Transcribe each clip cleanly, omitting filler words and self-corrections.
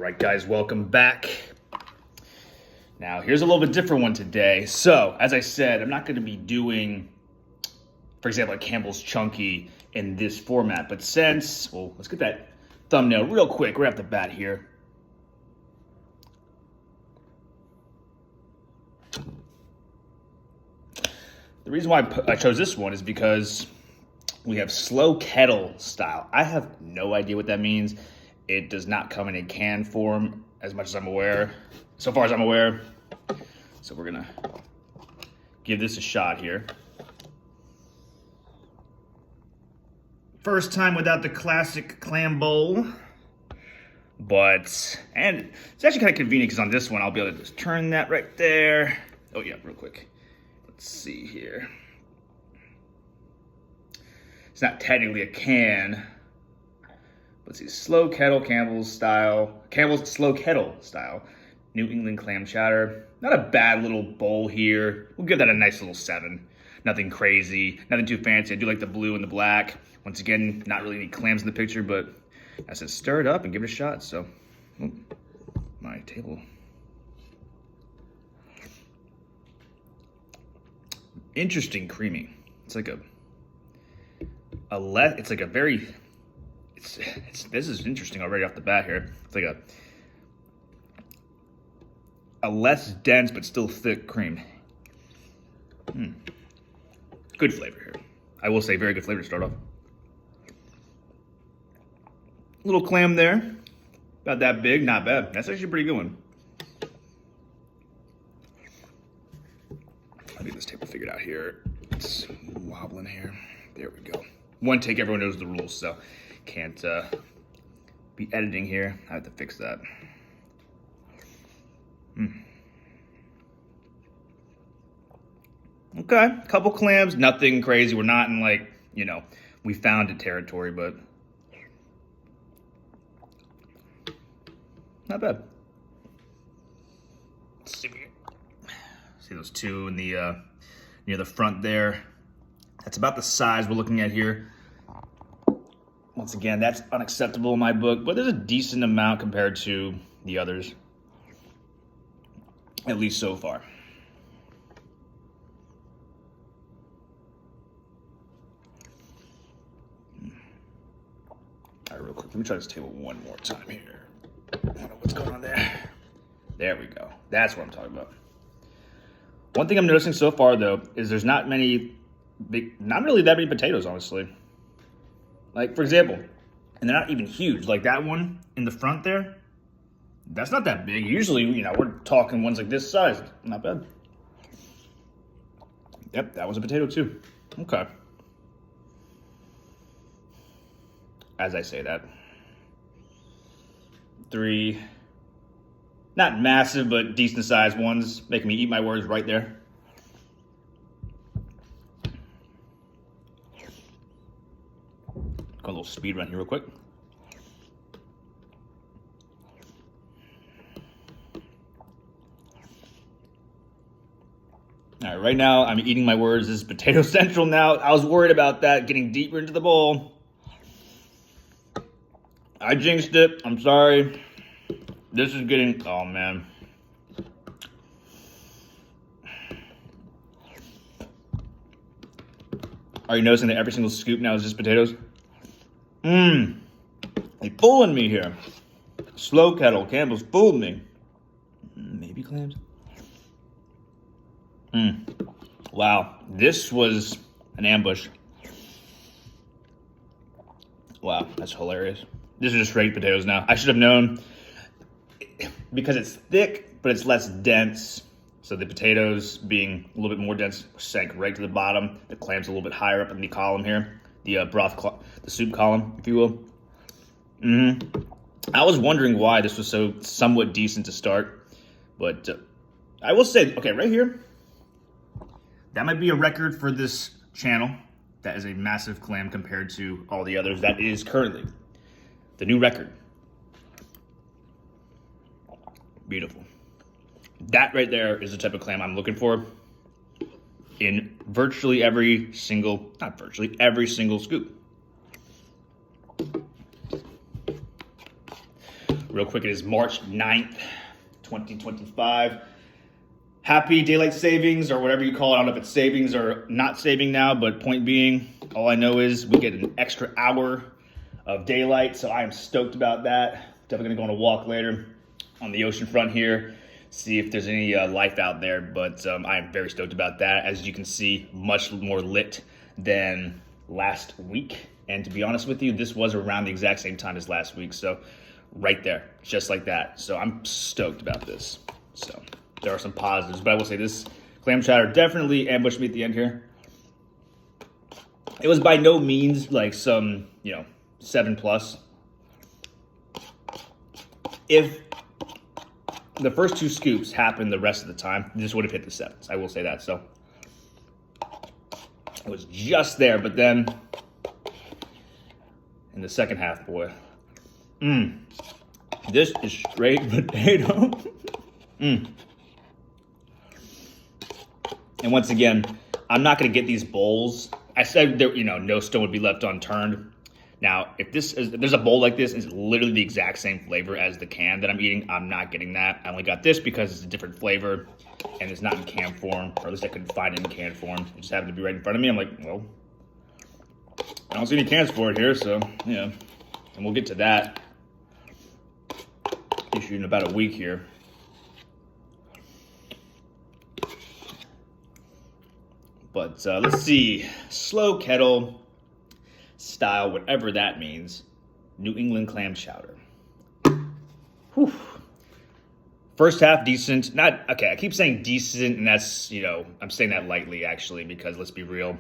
Alright guys, welcome back. Now here's a little bit different one today. So, as I said, I'm not going to be doing, for example, like Campbell's Chunky in this format. But since, well, let's get that thumbnail real quick right off the bat here. The reason why I chose this one is because we have slow kettle style. I have no idea what that means. It does not come in a can form as much as I'm aware, so far as I'm aware. So we're gonna give this a shot here. First time without the classic clam bowl, and it's actually kind of convenient because on this one, I'll be able to just turn that right there. Oh yeah, real quick. Let's see here. It's not technically a can. Let's see, slow kettle, Campbell's slow kettle style, New England clam chowder. Not a bad little bowl here. We'll give that a nice little 7. Nothing crazy, nothing too fancy. I do like the blue and the black. Once again, not really any clams in the picture, but I said stir it up and give it a shot. So, my table. Interesting creamy. It's like this is interesting already off the bat here. It's like a less dense but still thick cream. Good flavor here. I will say very good flavor to start off. Little clam there. About that big, not bad. That's actually a pretty good one. I'll get this table figured out here. It's wobbling here. There we go. One take, everyone knows the rules, so can't be editing here. I have to fix that. Okay, couple clams, nothing crazy. We're not in like, we found it territory, but not bad. Let's see those two in the near the front there. That's about the size we're looking at here. Once again, that's unacceptable in my book, but there's a decent amount compared to the others, at least so far. All right, real quick, let me try this table one more time here. I don't know what's going on there. There we go. That's what I'm talking about. One thing I'm noticing so far, though, is there's not really that many potatoes, honestly. Like, for example, and they're not even huge. Like that one in the front there, that's not that big. Usually, we're talking ones like this size. Not bad. Yep, that was a potato too. Okay. As I say that. 3, not massive, but decent sized ones, making me eat my words right there. Got a little speed run here real quick. All right, right now I'm eating my words. This is potato central now. I was worried about that getting deeper into the bowl. I jinxed it. I'm sorry. This is getting, oh man. Are you noticing that every single scoop now is just potatoes? They fooling me here. Slow kettle, Campbell's fooled me. Maybe clams? Wow, this was an ambush. Wow, that's hilarious. This is just straight potatoes now. I should have known, because it's thick, but it's less dense. So the potatoes being a little bit more dense sank right to the bottom. The clam's a little bit higher up in the column here. The the soup column, if you will. I was wondering why this was so somewhat decent to start. But I will say, okay, right here, that might be a record for this channel. That is a massive clam compared to all the others. That is currently the new record. Beautiful. That right there is the type of clam I'm looking for in virtually every single, not virtually, every single scoop. real quick. It is March 9th, 2025. Happy daylight savings, or whatever you call it. I don't know if it's savings or not saving now, but point being, all I know is we get an extra hour of daylight, so I am stoked about that. Definitely gonna go on a walk later on the ocean front here, see if there's any life out there, but I am very stoked about that. As you can see, much more lit than last week, and to be honest with you, this was around the exact same time as last week, so right there, just like that. So I'm stoked about this. So there are some positives, but I will say this clam chowder definitely ambushed me at the end here. It was by no means like some, 7+. If the first 2 scoops happened the rest of the time, this would have hit the 7s. I will say that. So it was just there, but then in the second half, boy, this is straight potato. And once again, I'm not going to get these bowls. I said that, no stone would be left unturned. Now, if there's a bowl like this, it's literally the exact same flavor as the can that I'm eating, I'm not getting that. I only got this because it's a different flavor and it's not in can form, or at least I couldn't find it in can form. It just happened to be right in front of me. I'm like, well, I don't see any cans for it here, so yeah. And we'll get to that issue in about a week here. But let's see, slow kettle style, whatever that means, New England clam chowder. Whew. First half, decent. Okay, I keep saying decent, and that's, I'm saying that lightly, actually, because let's be real.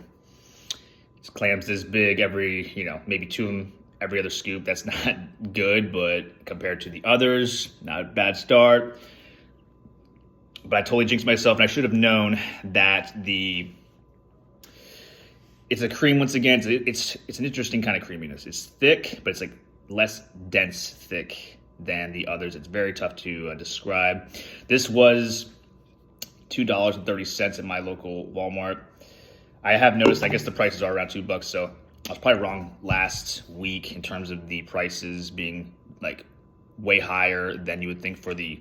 This clam's this big, every, maybe 2 every other scoop. That's not good, but compared to the others, not a bad start. But I totally jinxed myself, and I should have known that it's a cream once again. It's an interesting kind of creaminess. It's thick, but it's like less dense thick than the others. It's very tough to describe. This was $2.30 at my local Walmart. I have noticed, I guess the prices are around $2, so I was probably wrong last week in terms of the prices being like way higher than you would think for the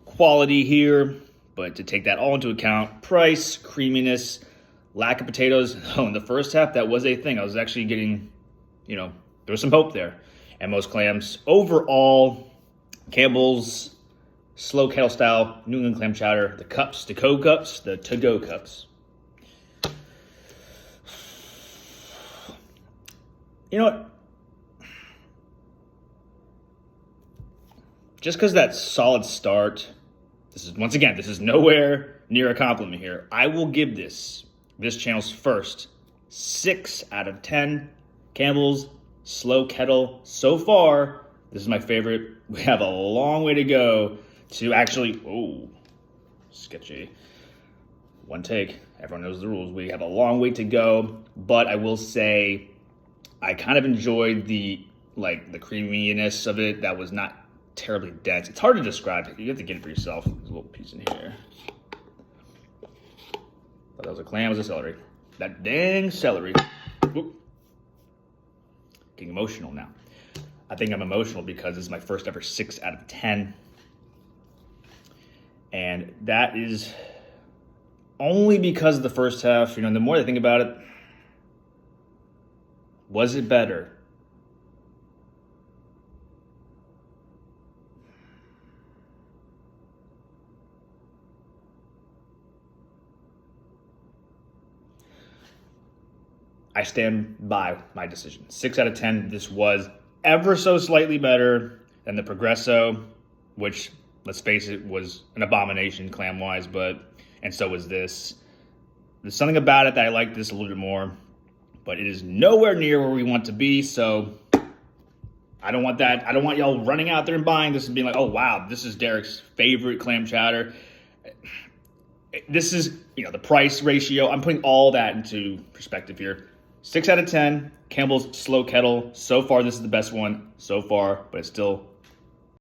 quality here. But to take that all into account, price, creaminess, lack of potatoes. Oh, in the first half, that was a thing. I was actually getting, there was some hope there. And most clams. Overall, Campbell's slow kettle style New England clam chowder, the cups, the co-cups, the to-go cups. You know what? Just because that solid start, this is nowhere near a compliment here. I will give this channel's first 6 out of 10 Campbell's slow kettle so far. This is my favorite. We have a long way to go to actually, sketchy. One take. Everyone knows the rules. We have a long way to go, but I will say I kind of enjoyed the creaminess of it. That was not terribly dense. It's hard to describe. You have to get it for yourself. There's a little piece in here. Thought that was a clam, it was a celery. That dang celery. Whoop. Getting emotional now. I think I'm emotional because this is my first ever 6 out of 10. And that is only because of the first half. The more I think about it, was it better? I stand by my decision. 6 out of 10. This was ever so slightly better than the Progresso, which, let's face it, was an abomination clam-wise, and so was this. There's something about it that I like this a little bit more, but it is nowhere near where we want to be, so I don't want that. I don't want y'all running out there and buying this and being like, oh, wow, this is Derek's favorite clam chowder. This is, the price ratio. I'm putting all that into perspective here. 6 out of 10, Campbell's slow kettle. So far, this is the best one so far, but it's still